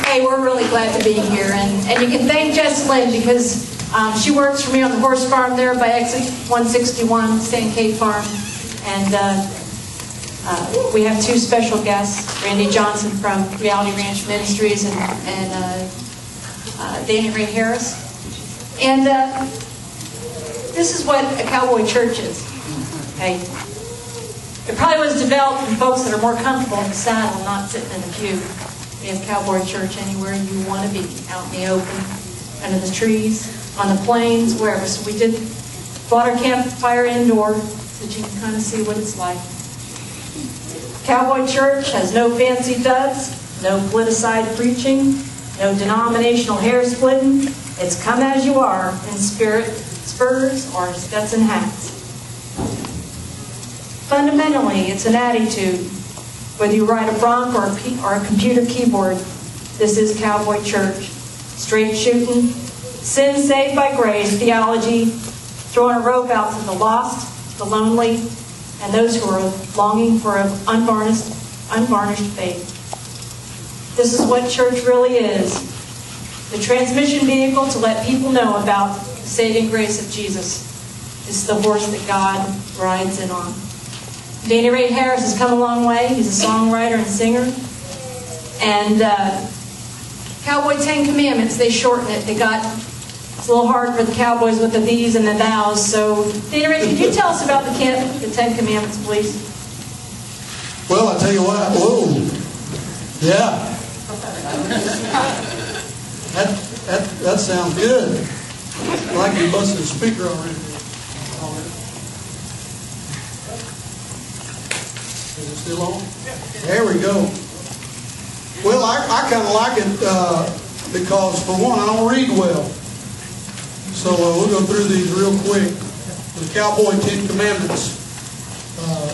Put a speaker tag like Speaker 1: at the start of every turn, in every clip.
Speaker 1: Hey, we're really glad to be here, and you can thank Jess Lynn because she works for me on the horse farm there by exit 161, St. Kate Farm, and we have two special guests, Randy Johnson from Reality Ranch Ministries and Danny Ray Harris. And this is what a cowboy church is. Okay? It probably was developed for folks that are more comfortable in the saddle, not sitting in the pew. We have cowboy church anywhere you want to be, out in the open, under the trees, on the plains, wherever. So we brought our campfire indoor so that you can kind of see what it's like. Cowboy church has no fancy duds, no politicized preaching, no denominational hair splitting. It's come as you are in spirit, spurs or Stetson hats. Fundamentally, it's an attitude. Whether you ride a bronc or a computer keyboard, this is cowboy church. Straight shooting, sin saved by grace, theology, throwing a rope out to the lost, the lonely, and those who are longing for an unvarnished faith. This is what church really is. The transmission vehicle to let people know about the saving grace of Jesus. It's the horse that God rides in on. Danny Ray Harris has come a long way. He's a songwriter and singer. And Cowboy 10 Commandments, they shorten it. It's a little hard for the cowboys with the these and the thous. So, Danny Ray, could you tell us about the 10 Commandments, please?
Speaker 2: Well, I tell you what. Whoa. Yeah. That sounds good. I like you busted a speaker already. Is it still on? There we go. Well, I kind of like it because, for one, I don't read well. So we'll go through these real quick. The Cowboy 10 Commandments.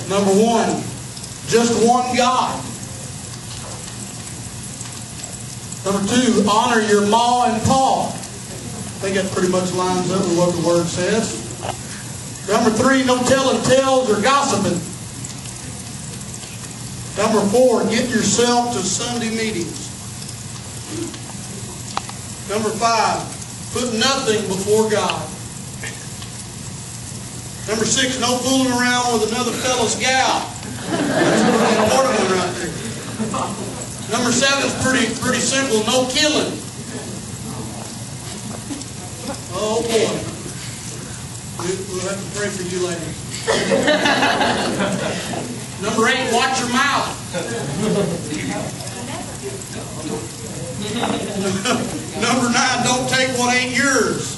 Speaker 2: Number 1, just one God. Number 2, honor your ma and pa. I think that pretty much lines up with what the Word says. Number 3, no telling tales or gossiping. Number 4, get yourself to Sunday meetings. Number 5, put nothing before God. Number 6, no fooling around with another fellow's gal. That's a pretty important one right there. Number 7 is pretty simple, no killing. Oh boy. We'll have to pray for you ladies. Number 8, watch your mouth. Number 9, don't take what ain't yours.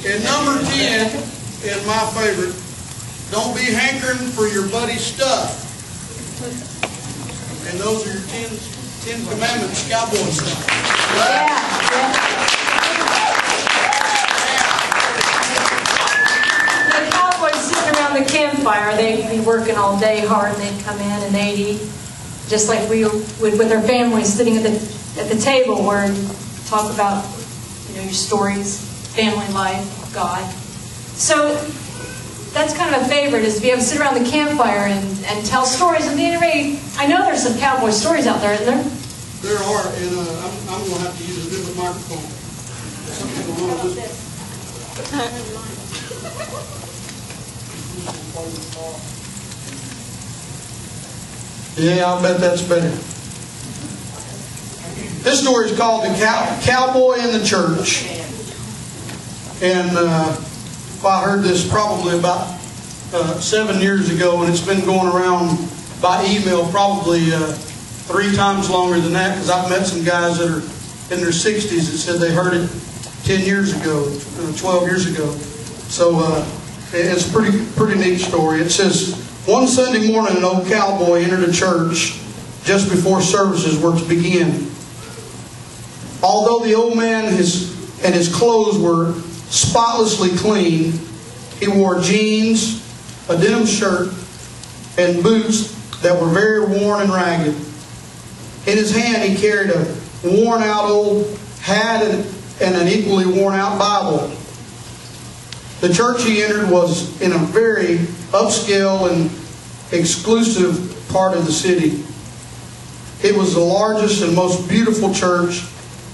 Speaker 2: And number 10 is my favorite. Don't be hankering for your buddy's stuff. And those are your 10 Commandments, cowboy stuff.
Speaker 1: Yeah. The cowboys sitting around the campfire, they'd be working all day hard, and they'd come in and they'd eat, just like we would with our families, sitting at the table where we talk about your stories, family life, God. So that's kind of a favorite, is to be able to sit around the campfire and tell stories. And I know there's some cowboy stories out there, isn't there?
Speaker 2: There are, and I'm going to have to use a different microphone. Something along with this. Yeah, I'll bet that's better. This story is called The Cowboy in the Church. And I heard this probably about 7 years ago, and it's been going around by email probably 3 times longer than that, because I've met some guys that are in their 60s that said they heard it 10 years ago, 12 years ago. So it's a pretty neat story. It says, one Sunday morning, an old cowboy entered a church just before services were to begin. Although the old man and his clothes were spotlessly clean, he wore jeans, a denim shirt, and boots that were very worn and ragged. In his hand he carried a worn-out old hat and an equally worn-out Bible. The church he entered was in a very upscale and exclusive part of the city. It was the largest and most beautiful church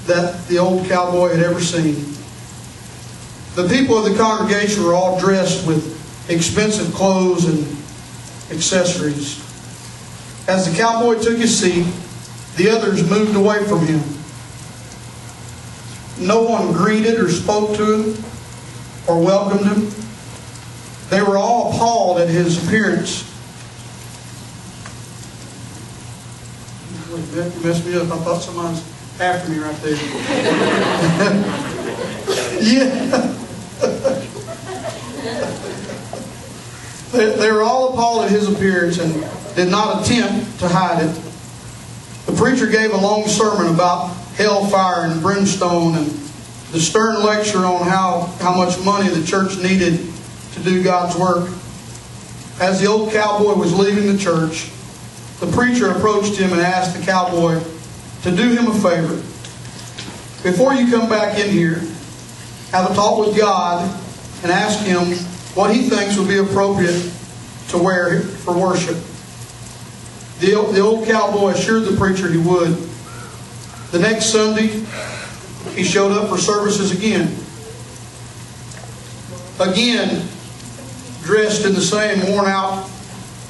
Speaker 2: that the old cowboy had ever seen. The people of the congregation were all dressed with expensive clothes and accessories. As the cowboy took his seat, the others moved away from him. No one greeted or spoke to him or welcomed him. They were all appalled at his appearance. You messed me up. I thought someone was after me right there. Yeah. They were all appalled at his appearance and did not attempt to hide it. The preacher gave a long sermon about hellfire and brimstone and the stern lecture on how much money the church needed to do God's work. As the old cowboy was leaving the church, the preacher approached him and asked the cowboy to do him a favor. Before you come back in here, have a talk with God and ask Him what He thinks would be appropriate to wear for worship. The old cowboy assured the preacher he would. The next Sunday, he showed up for services again. Again, dressed in the same worn-out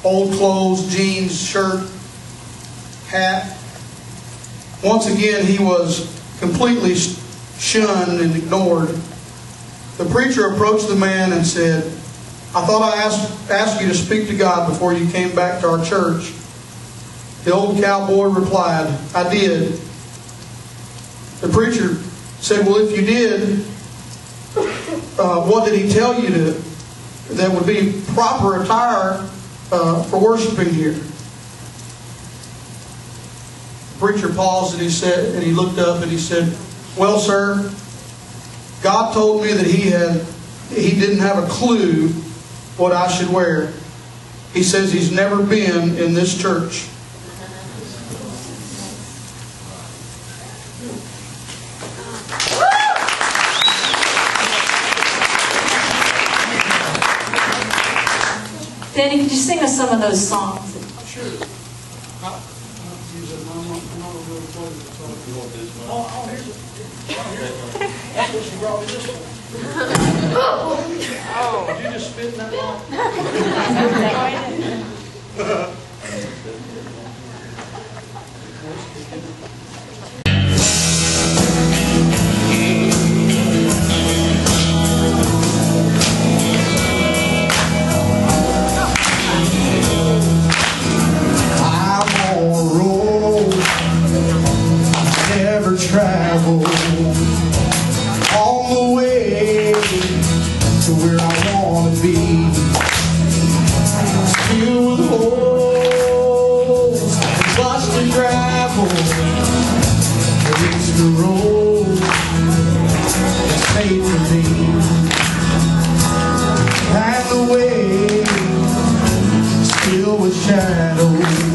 Speaker 2: old clothes, jeans, shirt, hat. Once again, he was completely shunned and ignored. The preacher approached the man and said, I thought I asked you to speak to God before you came back to our church. The old cowboy replied, I did. The preacher said, well, if you did, what did he tell you that would be proper attire for worshiping here? The preacher paused and he looked up and he said, well, sir, God told me that He didn't have a clue what I should wear. He says He's never been in this church.
Speaker 1: Danny, could you sing us some of those songs?
Speaker 2: Sure. That's what she brought me this one. Did you just spit in that line?
Speaker 3: I'm on a road I've never traveled, on the way to where I want to be. Still with holes and busted gravel, but it's the road that's made for me. And the way still with shadows